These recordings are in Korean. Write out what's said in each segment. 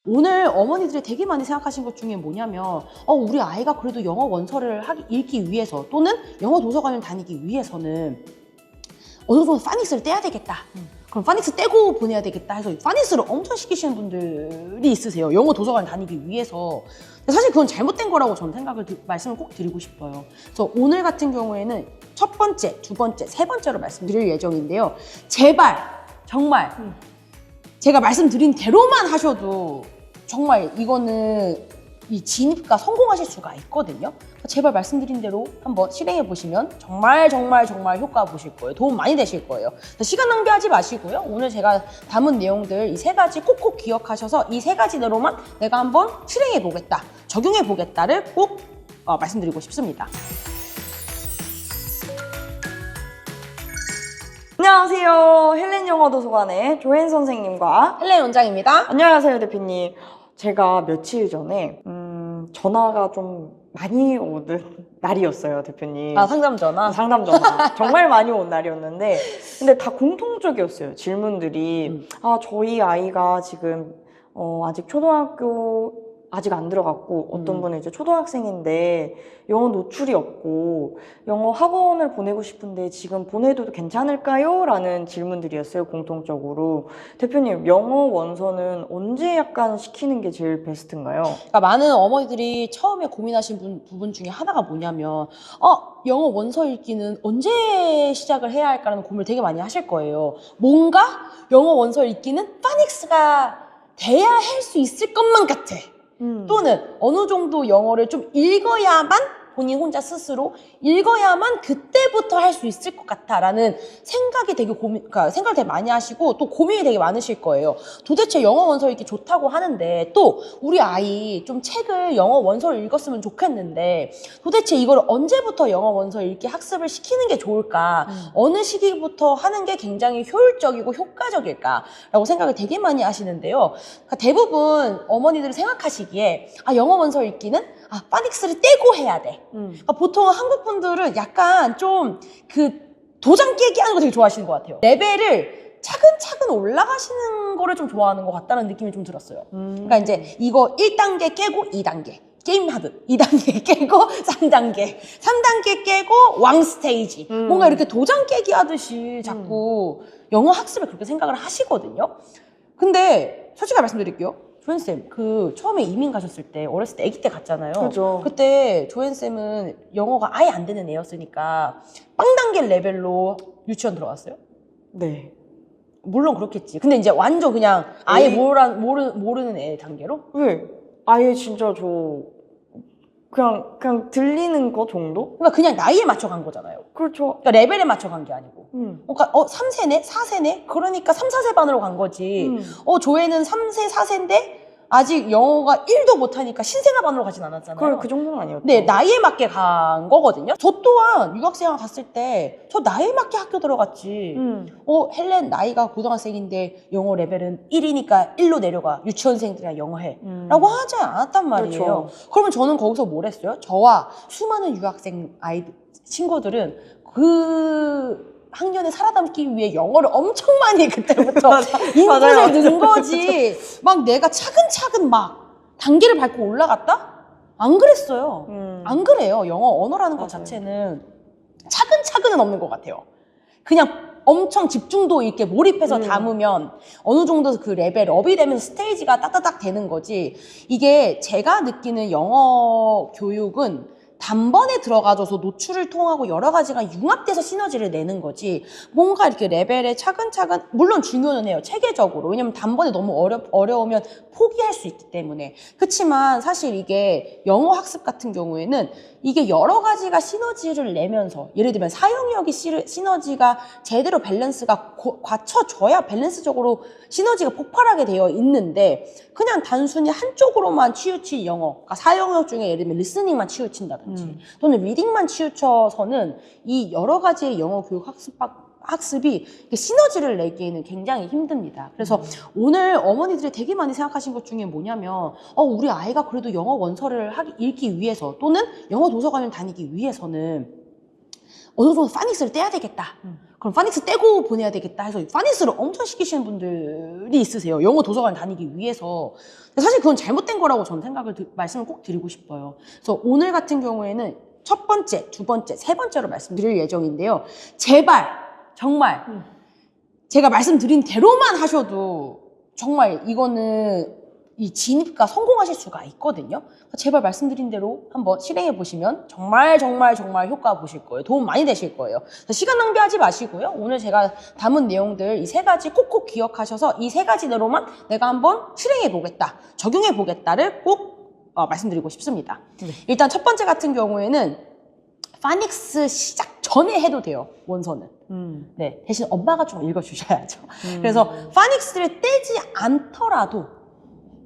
오늘 어머니들이 되게 많이 생각하신 것 중에 뭐냐면 우리 아이가 그래도 영어 원서를 읽기 위해서 또는 영어 도서관을 다니기 위해서는 어느 정도 파닉스를 떼야 되겠다. 그럼 파닉스 떼고 보내야 되겠다 해서 파닉스를 엄청 시키시는 분들이 있으세요. 영어 도서관 다니기 위해서. 사실 그건 잘못된 거라고 저는 말씀을 꼭 드리고 싶어요. 그래서 오늘 같은 경우에는 첫 번째, 두 번째, 세 번째로 말씀드릴 예정인데요. 제발 정말 제가 말씀드린 대로만 하셔도 정말 이거는 이 진입과 성공하실 수가 있거든요. 제발 말씀드린 대로 한번 실행해 보시면 정말 효과 보실 거예요. 도움 많이 되실 거예요. 시간 낭비하지 마시고요. 오늘 제가 담은 내용들 이 세 가지 꼭꼭 기억하셔서 이 세 가지대로만 내가 한번 실행해 보겠다, 적용해 보겠다를 꼭 말씀드리고 싶습니다. 안녕하세요. 헬렌 영어 도서관의 조엔 선생님과 헬렌 원장입니다. 안녕하세요, 대표님. 제가 며칠 전에 전화가 좀 많이 오는 날이었어요, 대표님. 상담 전화? 상담 전화. 정말 많이 온 날이었는데 근데 다 공통적이었어요, 질문들이. 저희 아이가 지금 아직 초등학교 아직 안 들어갔고 어떤 분은 이제 초등학생인데 영어 노출이 없고 영어 학원을 보내고 싶은데 지금 보내도 괜찮을까요? 라는 질문들이었어요, 공통적으로. 대표님, 영어 원서는 언제 약간 시키는 게 제일 베스트인가요? 그러니까 많은 어머니들이 처음에 고민하신 부분 중에 하나가 뭐냐면 영어 원서 읽기는 언제 시작을 해야 할까라는 고민을 되게 많이 하실 거예요. 뭔가 영어 원서 읽기는 파닉스가 돼야 할 수 있을 것만 같아. 또는 어느 정도 영어를 좀 읽어야만 본인 혼자 스스로 읽어야만 그때부터 할 수 있을 것 같다라는 생각이 그러니까 생각을 되게 많이 하시고 또 고민이 되게 많으실 거예요. 도대체 영어 원서 읽기 좋다고 하는데 또 우리 아이 좀 책을 영어 원서를 읽었으면 좋겠는데 도대체 이걸 언제부터 영어 원서 읽기 학습을 시키는 게 좋을까? 어느 시기부터 하는 게 굉장히 효율적이고 효과적일까라고 생각을 되게 많이 하시는데요. 그러니까 대부분 어머니들이 생각하시기에 영어 원서 읽기는 파닉스를 떼고 해야 돼. 그러니까 보통 한국 분들은 약간 좀 도장 깨기 하는 거 되게 좋아하시는 것 같아요. 레벨을 차근차근 올라가시는 거를 좀 좋아하는 것 같다는 느낌이 좀 들었어요. 그러니까 이제 이거 1단계 깨고 2단계. 게임 하듯 2단계 깨고 3단계 3단계 깨고 왕 스테이지 뭔가 이렇게 도장 깨기 하듯이 자꾸 영어 학습을 그렇게 생각을 하시거든요. 근데 솔직히 말씀드릴게요. 조연쌤, 처음에 이민 가셨을 때, 어렸을 때, 아기 때 갔잖아요. 그렇죠. 그때 조연쌤은 영어가 아예 안 되는 애였으니까, 빵 단계 레벨로 유치원 들어갔어요? 네. 물론 그렇겠지. 근데 이제 완전 그냥 아예 모르는 애 단계로? 왜? 아예 진짜 그냥 들리는 거 정도? 그러니까 그냥 나이에 맞춰 간 거잖아요. 그렇죠. 그러니까 레벨에 맞춰 간 게 아니고. 그러니까 3세네? 4세네? 그러니까 3, 4세 반으로 간 거지. 조애는 3세, 4세인데 아직 영어가 1도 못하니까 신생아 반으로 가진 않았잖아요. 그 정도는 아니었죠. 네, 나이에 맞게 간 거거든요. 저 또한 유학생 갔을 때 저 나이에 맞게 학교 들어갔지. 헬렌 나이가 고등학생인데 영어 레벨은 1이니까 1로 내려가. 유치원생들이랑 영어 해. 라고 하지 않았단 말이에요. 그렇죠. 그러면 저는 거기서 뭘 했어요? 저와 수많은 유학생 친구들은 학년에 살아남기 위해 영어를 엄청 많이 그때부터 인풋을 넣은 거지. 막 내가 차근차근 막 단계를 밟고 올라갔다? 안 그랬어요. 안 그래요. 영어 언어라는 것 자체는 차근차근은 없는 것 같아요. 그냥 엄청 집중도 있게 몰입해서 담으면 어느 정도 그 레벨 업이 되면 스테이지가 따다닥 되는 거지. 이게 제가 느끼는 영어 교육은 단번에 들어가줘서 노출을 통하고 여러 가지가 융합돼서 시너지를 내는 거지 뭔가 이렇게 레벨에 차근차근 물론 중요는 해요. 체계적으로. 왜냐면 단번에 너무 어려우면 포기할 수 있기 때문에. 그렇지만 사실 이게 영어 학습 같은 경우에는 이게 여러 가지가 시너지를 내면서 예를 들면 사용력이 시너지가 제대로 밸런스가 갖춰져야 밸런스적으로 시너지가 폭발하게 되어 있는데 그냥 단순히 한쪽으로만 치우친 영어 그러니까 사용력 중에 예를 들면 리스닝만 치우친다든지 또는 리딩만 치우쳐서는 이 여러 가지의 영어 교육 학습이 시너지를 내기에는 굉장히 힘듭니다. 그래서 오늘 어머니들이 되게 많이 생각하신 것 중에 뭐냐면 우리 아이가 그래도 영어 원서를 읽기 위해서 또는 영어 도서관을 다니기 위해서는 어느 정도 파닉스를 떼야 되겠다. 그럼 파닉스 떼고 보내야 되겠다 해서 파닉스를 엄청 시키시는 분들이 있으세요. 영어 도서관 다니기 위해서. 근데 사실 그건 잘못된 거라고 저는 말씀을 꼭 드리고 싶어요. 그래서 오늘 같은 경우에는 첫 번째, 두 번째, 세 번째로 말씀드릴 예정인데요. 제발 정말 제가 말씀드린 대로만 하셔도 정말 이거는 이 진입과 성공하실 수가 있거든요. 제발 말씀드린 대로 한번 실행해 보시면 정말 효과 보실 거예요. 도움 많이 되실 거예요. 시간 낭비하지 마시고요. 오늘 제가 담은 내용들 이 세 가지 콕콕 기억하셔서 이 세 가지대로만 내가 한번 실행해 보겠다, 적용해 보겠다를 꼭 말씀드리고 싶습니다. 일단 첫 번째 같은 경우에는 파닉스 시작 전에 해도 돼요. 원서는. 네, 대신 엄마가 좀 읽어주셔야죠. 그래서 파닉스를 떼지 않더라도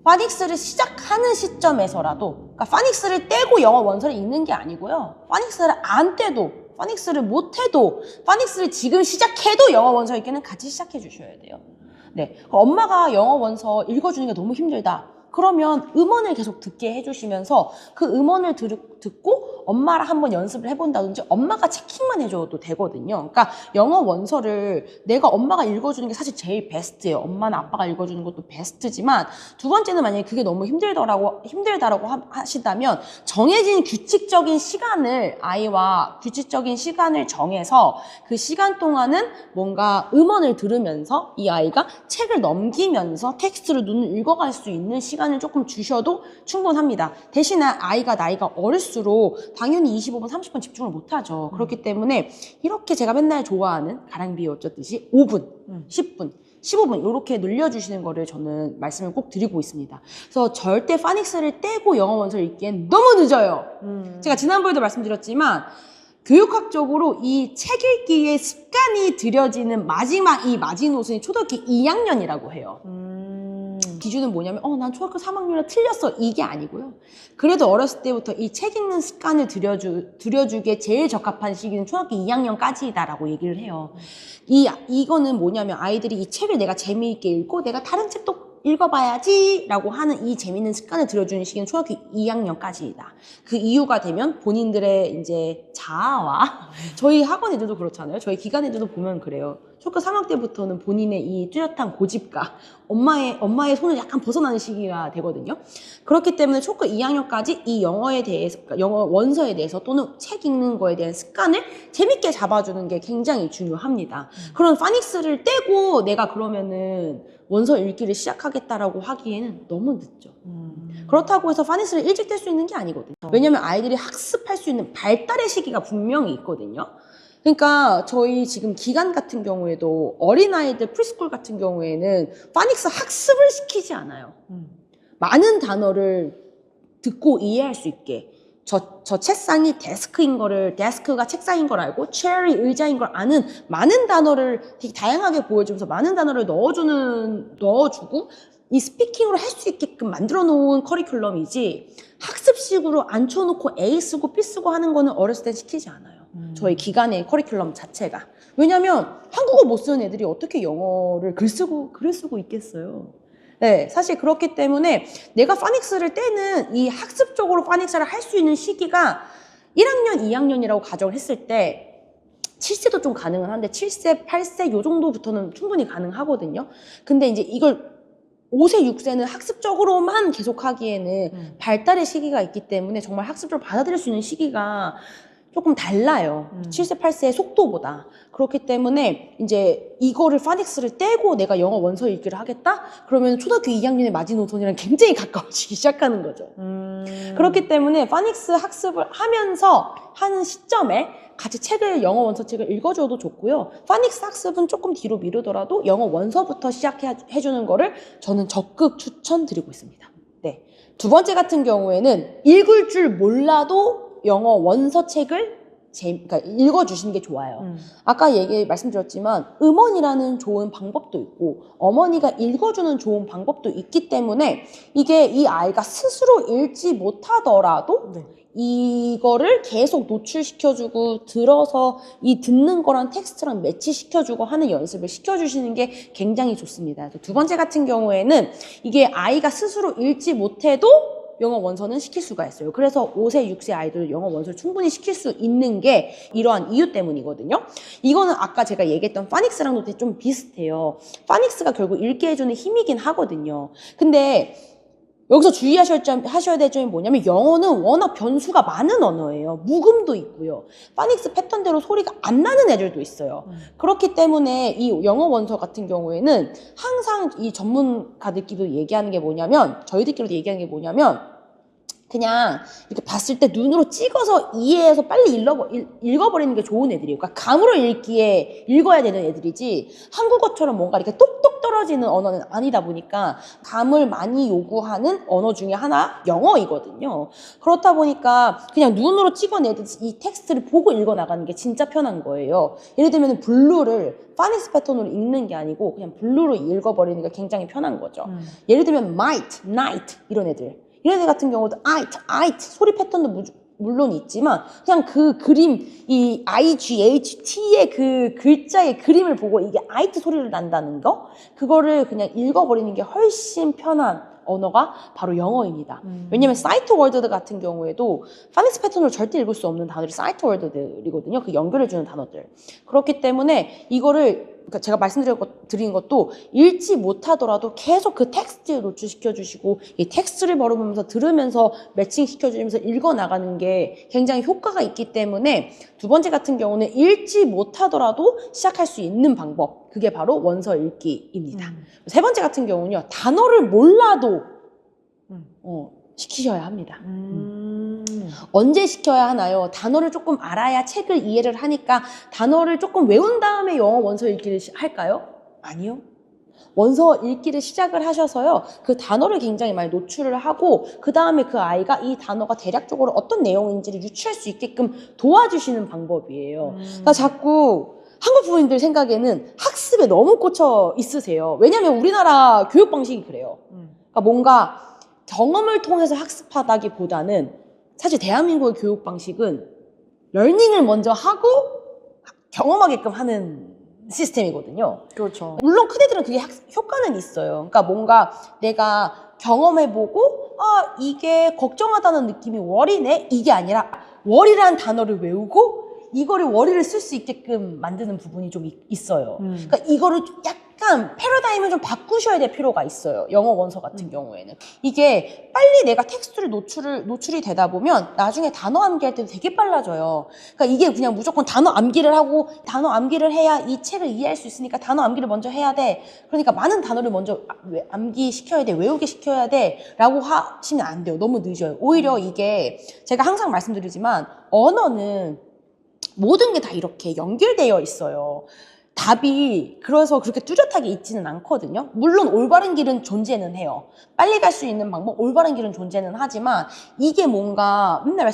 파닉스를 시작하는 시점에서라도, 그러니까 파닉스를 떼고 영어 원서를 읽는 게 아니고요. 파닉스를 안 떼도, 파닉스를 못 해도, 파닉스를 지금 시작해도 영어 원서 읽기는 같이 시작해 주셔야 돼요. 네, 엄마가 영어 원서 읽어주는 게 너무 힘들다. 그러면 음원을 계속 듣게 해주시면서 그 음원을 듣고 엄마랑 한번 연습을 해본다든지 엄마가 체킹만 해줘도 되거든요. 그러니까 영어 원서를 내가 엄마가 읽어주는 게 사실 제일 베스트예요. 엄마나 아빠가 읽어주는 것도 베스트지만 두 번째는 만약에 그게 너무 힘들다라고 하신다면 정해진 규칙적인 시간을 아이와 규칙적인 시간을 정해서 그 시간 동안은 뭔가 음원을 들으면서 이 아이가 책을 넘기면서 텍스트를 눈을 읽어갈 수 있는 시간을 조금 주셔도 충분합니다. 대신에 아이가 나이가 어릴수록 당연히 25분, 30분 집중을 못하죠. 그렇기 때문에 이렇게 제가 맨날 좋아하는 가랑비에 어쩌듯이 5분, 10분, 15분 이렇게 늘려주시는 거를 저는 말씀을 꼭 드리고 있습니다. 그래서 절대 파닉스를 떼고 영어 원서를 읽기엔 너무 늦어요. 제가 지난번에도 말씀드렸지만 교육학적으로 이 책 읽기의 습관이 들여지는 마지막 이 마지노선이 초등학교 2학년이라고 해요. 기준은 뭐냐면 난 초등학교 3학년에 틀렸어 이게 아니고요. 그래도 어렸을 때부터 이 책 읽는 습관을 들여주기에 제일 적합한 시기는 초등학교 2학년까지다라고 얘기를 해요. 이거는 뭐냐면 아이들이 이 책을 내가 재미있게 읽고 내가 다른 책도 읽어봐야지 라고 하는 이 재밌는 습관을 들여주는 시기는 초등학교 2학년까지이다. 그 이유가 되면 본인들의 이제 자아와 저희 학원 애들도 그렇잖아요. 저희 기관 애들도 보면 그래요. 초등학교 3학년 때부터는 본인의 이 뚜렷한 고집과 엄마의 손을 약간 벗어나는 시기가 되거든요. 그렇기 때문에 초등학교 2학년까지 이 영어에 대해서, 그러니까 영어 원서에 대해서 또는 책 읽는 거에 대한 습관을 재밌게 잡아주는 게 굉장히 중요합니다. 그런 파닉스를 떼고 내가 그러면은 원서 읽기를 시작하겠다라고 하기에는 너무 늦죠. 그렇다고 해서 파닉스를 일찍 뗄 수 있는 게 아니거든요. 왜냐면 아이들이 학습할 수 있는 발달의 시기가 분명히 있거든요. 그러니까 저희 지금 기간 같은 경우에도 어린아이들 프리스쿨 같은 경우에는 파닉스 학습을 시키지 않아요. 많은 단어를 듣고 이해할 수 있게 저 책상이 데스크가 책상인 걸 알고 체어이 의자인 걸 아는 많은 단어를 되게 다양하게 보여주면서 많은 단어를 넣어주고 이 스피킹으로 할 수 있게끔 만들어 놓은 커리큘럼이지 학습식으로 앉혀놓고 A 쓰고 B 쓰고 하는 거는 어렸을 땐 시키지 않아요. 저희 기간의 커리큘럼 자체가. 왜냐면 한국어 못 쓰는 애들이 어떻게 영어를 글을 쓰고 있겠어요. 네, 사실 그렇기 때문에 내가 파닉스를 떼는 이 학습적으로 파닉스를 할 수 있는 시기가 1학년, 2학년이라고 가정을 했을 때 7세도 좀 가능은 한데 7세, 8세 요 정도부터는 충분히 가능하거든요. 근데 이제 이걸 5세, 6세는 학습적으로만 계속하기에는 발달의 시기가 있기 때문에 정말 학습적으로 받아들일 수 있는 시기가 조금 달라요. 7세, 8세의 속도보다. 그렇기 때문에 이제 이거를 파닉스를 떼고 내가 영어 원서 읽기를 하겠다? 그러면 초등학교 2학년의 마지노선이랑 굉장히 가까워지기 시작하는 거죠. 그렇기 때문에 파닉스 학습을 하면서 하는 시점에 같이 영어 원서 책을 읽어줘도 좋고요. 파닉스 학습은 조금 뒤로 미루더라도 영어 원서부터 시작해주는 거를 저는 적극 추천드리고 있습니다. 네. 두 번째 같은 경우에는 읽을 줄 몰라도 영어 원서 책을 그러니까 읽어주시는 게 좋아요. 아까 말씀드렸지만 음원이라는 좋은 방법도 있고 어머니가 읽어주는 좋은 방법도 있기 때문에 이게 이 아이가 스스로 읽지 못하더라도 이거를 계속 노출시켜주고 들어서 이 듣는 거랑 텍스트랑 매치시켜주고 하는 연습을 시켜주시는 게 굉장히 좋습니다. 두 번째 같은 경우에는 이게 아이가 스스로 읽지 못해도 영어 원서는 시킬 수가 있어요. 그래서 5세, 6세 아이들 영어 원서를 충분히 시킬 수 있는 게 이러한 이유 때문이거든요. 이거는 아까 제가 얘기했던 파닉스랑도 좀 비슷해요. 파닉스가 결국 읽게 해주는 힘이긴 하거든요. 근데 여기서 하셔야 될 점이 뭐냐면 영어는 워낙 변수가 많은 언어예요. 묵음도 있고요. 파닉스 패턴대로 소리가 안 나는 애들도 있어요. 그렇기 때문에 이 영어 원서 같은 경우에는 항상 이 전문가들끼리도 얘기하는 게 뭐냐면 저희들끼리도 얘기하는 게 뭐냐면 그냥 이렇게 봤을 때 눈으로 찍어서 이해해서 빨리 읽어버리는 게 좋은 애들이에요. 그러니까 감으로 읽어야 되는 애들이지 한국어처럼 뭔가 이렇게 똑똑 떨어지는 언어는 아니다 보니까 감을 많이 요구하는 언어 중에 하나 영어이거든요. 그렇다 보니까 그냥 눈으로 찍어내듯이 이 텍스트를 보고 읽어나가는 게 진짜 편한 거예요. 예를 들면 블루를 파닉스 패턴으로 읽는 게 아니고 그냥 블루로 읽어버리는 게 굉장히 편한 거죠. 예를 들면 might, night 이런 애들. 이런 애 같은 경우도 it 소리 패턴도 물론 있지만 그냥 그 그림 이 IGHT의 그 글자의 그림을 보고 이게 it 소리를 난다는 거 그거를 그냥 읽어버리는 게 훨씬 편한 언어가 바로 영어입니다. 왜냐면 사이트 월드 같은 경우에도 파닉스 패턴으로 절대 읽을 수 없는 단어들이 사이트 월드들이거든요. 그 연결해주는 단어들. 그렇기 때문에 이거를 그러니까 제가 말씀드린 것도 읽지 못하더라도 계속 그 텍스트에 노출시켜주시고 이 텍스트를 벌어보면서 들으면서 매칭시켜주면서 읽어나가는 게 굉장히 효과가 있기 때문에 두 번째 같은 경우는 읽지 못하더라도 시작할 수 있는 방법 그게 바로 원서 읽기입니다. 세 번째 같은 경우는요. 단어를 몰라도 시키셔야 합니다. 언제 시켜야 하나요? 단어를 조금 알아야 책을 이해를 하니까 단어를 조금 외운 다음에 영어 원서 읽기를 할까요? 아니요. 원서 읽기를 시작을 하셔서요. 그 단어를 굉장히 많이 노출을 하고 그 다음에 그 아이가 이 단어가 대략적으로 어떤 내용인지를 유추할 수 있게끔 도와주시는 방법이에요. 그러니까 자꾸 한국 부모님들 생각에는 학습에 너무 꽂혀 있으세요. 왜냐하면 우리나라 교육 방식이 그래요. 그러니까 뭔가 경험을 통해서 학습하다기보다는 사실 대한민국의 교육 방식은 러닝을 먼저 하고 경험하게끔 하는 시스템이거든요. 그렇죠. 물론 큰애들은 그게 효과는 있어요. 그러니까 뭔가 내가 경험해보고 이게 걱정하다는 느낌이 worry네? 이게 아니라 worry라는 단어를 외우고 이거를 worry를 쓸 수 있게끔 만드는 부분이 좀 있어요. 그러니까 이거를 약간 패러다임을 좀 바꾸셔야 될 필요가 있어요. 영어 원서 같은 경우에는. 이게 빨리 내가 텍스트를 노출이 되다 보면 나중에 단어 암기할 때도 되게 빨라져요. 그러니까 이게 그냥 무조건 단어 암기를 하고 단어 암기를 해야 이 책을 이해할 수 있으니까 단어 암기를 먼저 해야 돼. 그러니까 많은 단어를 먼저 암기시켜야 돼. 외우게 시켜야 돼. 라고 하시면 안 돼요. 너무 늦어요. 오히려 이게 제가 항상 말씀드리지만 언어는 모든 게 다 이렇게 연결되어 있어요. 답이 그래서 그렇게 뚜렷하게 있지는 않거든요. 물론 올바른 길은 존재는 해요. 빨리 갈 수 있는 방법, 올바른 길은 존재는 하지만 이게 뭔가 맨날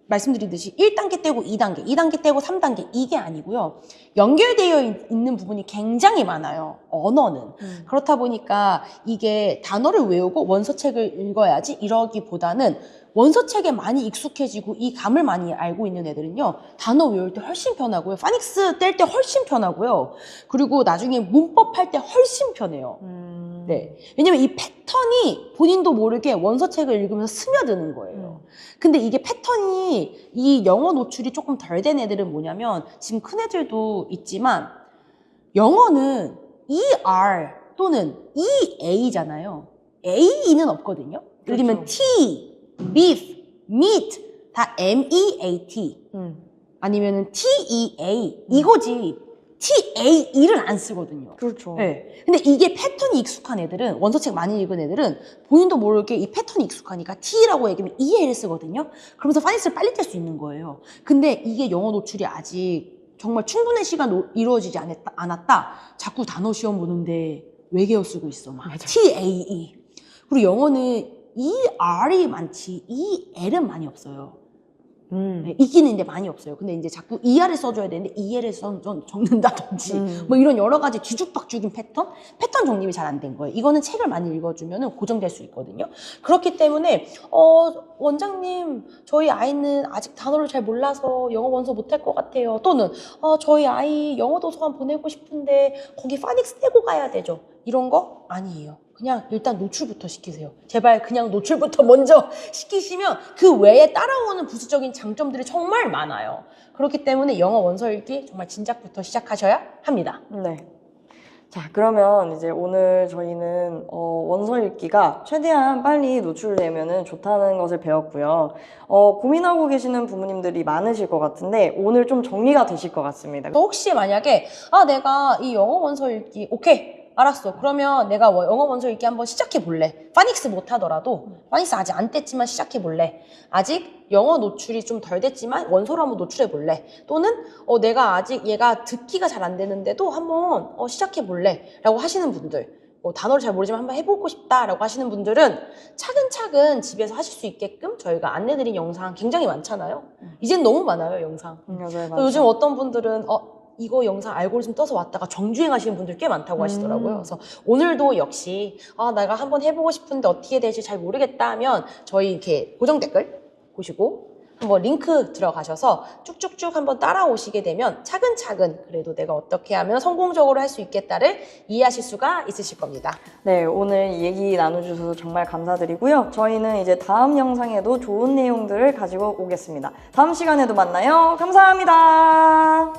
말씀드리듯이 1단계 떼고 2단계, 2단계 떼고 3단계 이게 아니고요. 연결되어 있는 부분이 굉장히 많아요. 언어는. 그렇다 보니까 이게 단어를 외우고 원서책을 읽어야지 이러기보다는 원서책에 많이 익숙해지고 이 감을 많이 알고 있는 애들은요. 단어 외울 때 훨씬 편하고요. 파닉스 뗄 때 훨씬 편하고요. 그리고 나중에 문법 할 때 훨씬 편해요. 네. 왜냐면 이 패턴이 본인도 모르게 원서책을 읽으면서 스며드는 거예요. 근데 이게 패턴이 이 영어 노출이 조금 덜 된 애들은 뭐냐면 지금 큰 애들도 있지만 영어는 ER 또는 EA잖아요. AE는 없거든요. 예를 들면 T, beef, meat 다 MEAT 아니면은 TEA 이거지 TAE를 안 쓰거든요. 그렇죠. 네. 근데 이게 패턴이 익숙한 애들은 원서책 많이 읽은 애들은 본인도 모르게 이 패턴이 익숙하니까 T라고 얘기하면 EA를 쓰거든요. 그러면서 파닉스를 빨리 뗄 수 있는 거예요. 근데 이게 영어 노출이 아직 정말 충분한 시간 이루어지지 않았다. 자꾸 단어 시험 보는데 외계어 쓰고 있어. 막 TAE. 그리고 영어는 ER이 많지 EL은 많이 없어요. 네, 있기는 있는데 많이 없어요. 근데 이제 자꾸 ER을 써줘야 되는데 EL을 적는다든지 뭐 이런 여러 가지 뒤죽박죽인 패턴 정립이 잘 안 된 거예요. 이거는 책을 많이 읽어주면 고정될 수 있거든요. 그렇기 때문에 원장님 저희 아이는 아직 단어를 잘 몰라서 영어 원서 못할 것 같아요. 또는 저희 아이 영어 도서관 보내고 싶은데 거기 파닉스 떼고 가야 되죠. 이런 거 아니에요. 그냥 일단 노출부터 시키세요. 제발 그냥 노출부터 먼저 시키시면 그 외에 따라오는 부수적인 장점들이 정말 많아요. 그렇기 때문에 영어 원서 읽기 정말 진작부터 시작하셔야 합니다. 네. 자, 그러면 이제 오늘 저희는 원서 읽기가 최대한 빨리 노출되면 좋다는 것을 배웠고요. 고민하고 계시는 부모님들이 많으실 것 같은데 오늘 좀 정리가 되실 것 같습니다. 혹시 만약에 내가 이 영어 원서 읽기 오케이 알았어. 그러면 내가 영어 원서 읽기 한번 시작해 볼래. 파닉스 못 하더라도 파닉스 아직 안 뗐지만 시작해 볼래. 아직 영어 노출이 좀 덜 됐지만 원서로 한번 노출해 볼래. 또는 내가 아직 얘가 듣기가 잘 안 되는데도 한번 시작해 볼래 라고 하시는 분들, 단어를 잘 모르지만 한번 해보고 싶다라고 하시는 분들은 차근차근 집에서 하실 수 있게끔 저희가 안내드린 영상 굉장히 많잖아요. 이젠 너무 많아요, 영상. 맞아요, 요즘 어떤 분들은 이거 영상 알고리즘 떠서 왔다가 정주행 하시는 분들 꽤 많다고 하시더라고요. 그래서 오늘도 역시 내가 한번 해보고 싶은데 어떻게 해야 될지 잘 모르겠다 하면 저희 이렇게 고정 댓글 보시고 한번 링크 들어가셔서 쭉쭉쭉 한번 따라오시게 되면 차근차근 그래도 내가 어떻게 하면 성공적으로 할 수 있겠다를 이해하실 수가 있으실 겁니다. 네, 오늘 이 얘기 나눠주셔서 정말 감사드리고요. 저희는 이제 다음 영상에도 좋은 내용들을 가지고 오겠습니다. 다음 시간에도 만나요. 감사합니다.